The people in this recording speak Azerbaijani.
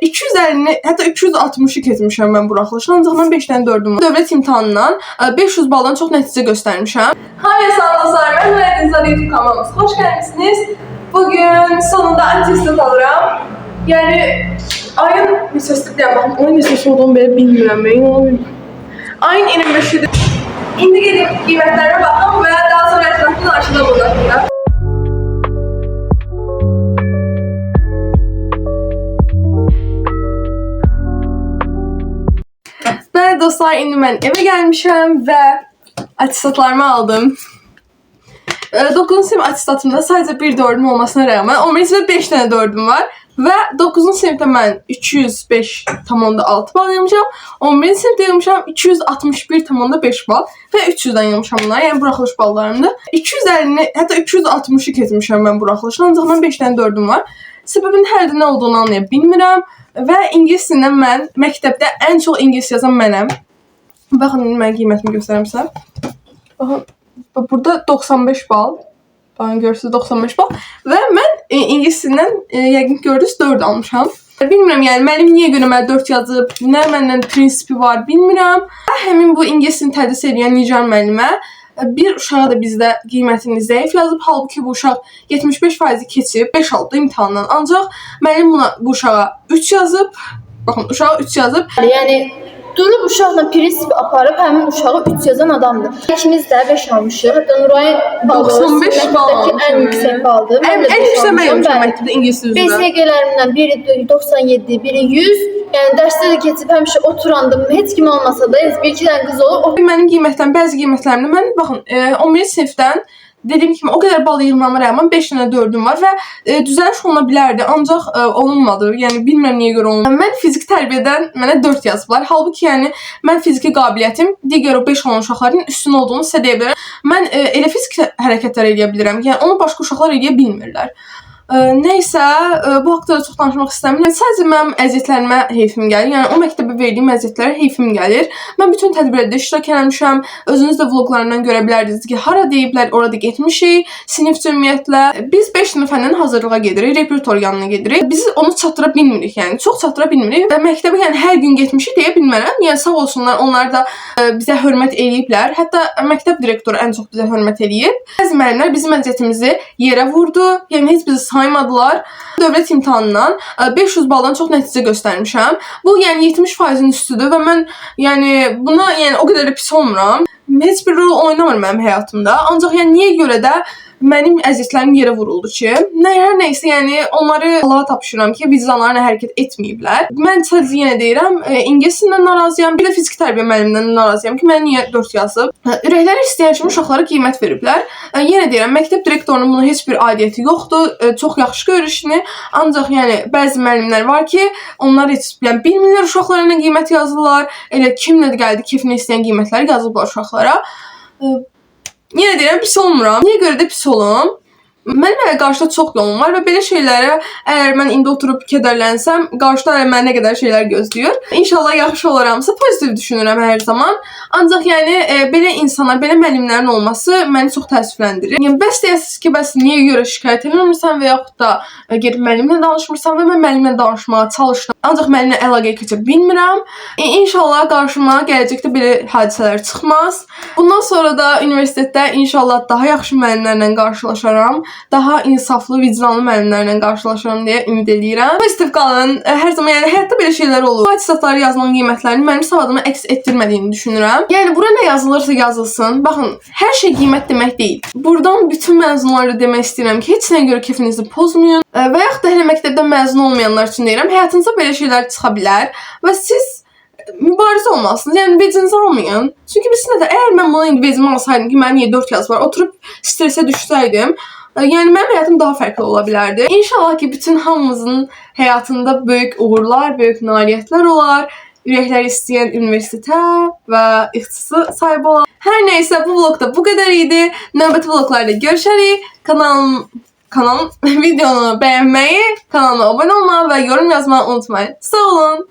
250, hətta 260-ı keçmişəm mən buraxılışdan. Ancaq mən 5 dənə 4-üm var. Dövlət imtahanından 500 baldan çox nəticə göstərmişəm. Hayır, sağ olun, mən Məhəddinzad YouTube kanalımıza xoş gəlmişsiniz. Bugün sonunda attestat alıram. Yəni, ayın neçəsi deyəm, onun neçəsi olduğunu belə bilmirəm. Ayın 25-idir. İndi gedib qiymətlərə baxım və daha sonra ətraflı danışıda bulunacağım. Bəli dostlar, indi mən evə gəlmişəm və attestatlarımı aldım. 9-cu sinif attestatımda sadəcə bir 4-üm olmasına rəğmən 11-ci sinifdə 5 dənə 4-üm var və 9-cu sinifdə mən 205,6 bal yığmışam, 11-ci sinifdə yığmışam 261,5 bal və 300-dən yığmışam bunlar, yəni buraxılış ballarımdır. 250, hətta 260-ı keçmişəm mən buraxılışdan, ancaq mən 5 dənə 4-üm var. Səbəbin hər də nə olduğunu anlaya bilmirəm və ingilis dilindən mən məktəbdə ən çox ingilis yazan mənəm. Baxın, mən qiymətimi göstərəm sizə. Baxın, burada 95 bal. Baxın, görürsünüz 95 bal. Və mən ingilis dilindən yəqin gördünüz 4 almışam. Bilmirəm, yəni müəllim niyə görə mənə 4 yazıb, nə məndən prinsipi var, bilmirəm. Həmin bu ingilis dilini tədris edən Nigar müəllimə bir uşağa da bizdə qiymətini zəif yazıb, halbuki bu uşaq 75% keçib, 5 aldı imtahandan. Ancaq müəllim bu uşağa 3 yazıb, baxın, uşağa 3 yazıb. Yəni, durub uşaqla prinsip aparıb həmin uşağı 3 yazan adamdır. İkimiz də 5 almışıq. Hətta Nuray 95 bal almışıq. Ən yüksək baldır. Ən yüksək mən yapmışam məktəbdə ingilis üzrə. BSG-lerimdən biri 97, biri 100. Yəni dərsdə də keçib həmişə oturandım. Heç kim olmasa da, bir iki dənə qız olur. Mənim qiymətlərim, bəzi qiymətlərimdə mən baxın, 11-ci sinifdən dediyim kimi o qədər bal yığmama rəğmən 5 dənə 4-üm var və düzəliş oluna bilərdi, ancaq olunmadı. Yəni bilmirəm niyə görə olunmadı. Mən fiziki tərbiyədən mənə 4 yazıblar. Halbuki yəni mən fiziki qabiliyyətim digər o 5 olan uşaqların üstün olduğunu sizə deyə bilərəm. Mən elə fiziki hərəkətlər edə bilirəm. Yəni onu başqa uşaqlar edə bilmirlər. Nəysə, bu haqda da çox danışmaq istəmirəm. Sadəcə mənim əziyyətlərimə heyfim gəlir. Yəni o məktəbə verdiyim əziyyətlərə heyfim gəlir. Mən bütün tədbirlərdə iştirak etmişəm. Özünüz də vloqlarından görə bilərdiniz ki, hara deyiblər, orada getmişik. Sinif cəmiyyətlə. Biz 5 sinif fəndən hazırlığa gedirik, repertuar yanına gedirik. Biz onu çatdıra bilmirik, yəni çox çatdıra bilmirik. Və məktəbə yəni hər gün getmişik deyə bilmərəm. Yəni sağ olsunlar, onlar da bizə hörmət eləyiblər. Hətta məktəb direktoru ən çox bizə hörmət eləyib. Bəzi müəllimlər bizim əziyyətimizi yerə vurdu. Yəni heç bizi saymadılar. Dövlət imtahanından 500 baldan çox nəticə göstərmişəm. Bu yəni 70%-in üstüdür və mən yəni buna yəni o qədər də pis olmuram. Heç bir rol oynamır mənim həyatımda. Ancaq yəni niyə görə də mənim əziyyətlərim yerə vuruldu ki, hər nəysə, yəni onları Allaha tapşırıram ki, vicdanlarına hərəkət etməyiblər. Mən sadəcə yenə deyirəm, ingilis dilindən narazıyam, bir də fiziki tərbiyə müəllimindən narazıyam ki, mənə niyə 4 yazıb. Ürəkləri istəyən kimi uşaqlara qiymət veriblər. Yenə deyirəm, məktəb direktorunun buna heç bir aidiyyəti yoxdur, çox yaxşı görür işini. Ancaq yəni bəzi müəllimlər var ki, onlar heç yəni bilmirlər uşaqlara nə qiymət yazırlar. Elə kimlə də gəldi keyfini istəyən qiymətləri yazıblar uşaqlara. Yenə deyirəm, pis olmuram. Niyə görə də pis olum? Mənim hələ qarşıda çox yolum var və belə şeylərə əgər mən indi oturub kədərlənsəm, qarşıda mənə nə qədər şeylər gözləyir. İnşallah yaxşı olaramsa pozitiv düşünürəm hər zaman. Ancaq yəni belə insanlar, belə müəllimlərin olması məni çox təəssüfləndirir. Yəni bəs deyəsiniz ki, bəs niyə görə şikayət etmirsən və yaxud da gedib müəllimlə danışmırsan və mən müəllimlə danışmağa çalışdım. Ancaq müəllimlə əlaqəyə keçə bilmirəm. İnşallah qarşıma gələcəkdə belə hadisələr çıxmaz. Bundan sonra da universitetdə inşallah daha yaxşı müəllimlərlə qarşılaşaram. Daha insaflı, vicdanlı müəllimlərlə qarşılaşıram deyə ümid edirəm. Pozitiv qalın. Hər zaman yəni həyatda belə şeylər olur. Bu attestatları yazılan qiymətlərini mənim savadımı əks etdirmədiyini düşünürəm. Yəni bura nə yazılırsa yazılsın. Baxın, hər şey qiymət demək deyil. Buradan bütün məzunlara demək istəyirəm ki, heç nəyə görə keyfinizi pozmayın. Və yaxud da hələ məktəbdən məzun olmayanlar üçün deyirəm, həyatınıza belə şeylər çıxa bilər və siz mübarizə olmalısınız. Yəni vecinizi almayın. Çünki bilsin də əgər mən buna indi vecimi alsaydım ki, mənim niyə 4 yaz var, oturub stresə düşsəydim, yəni mənim həyatım daha fərqli ola bilərdi. İnşallah ki, bütün hamımızın həyatında böyük uğurlar, böyük nailiyyətlər olar. Ürəklər istəyən universitetə və ixtisası sahibi olar. Hər nəysə, bu vlogda bu qədər idi. Növbəti vloglarda görüşərik. Kanalın videonu bəyənməyi, kanalıma abunə olmağı və yorum yazmağı unutmayın. Sağ olun.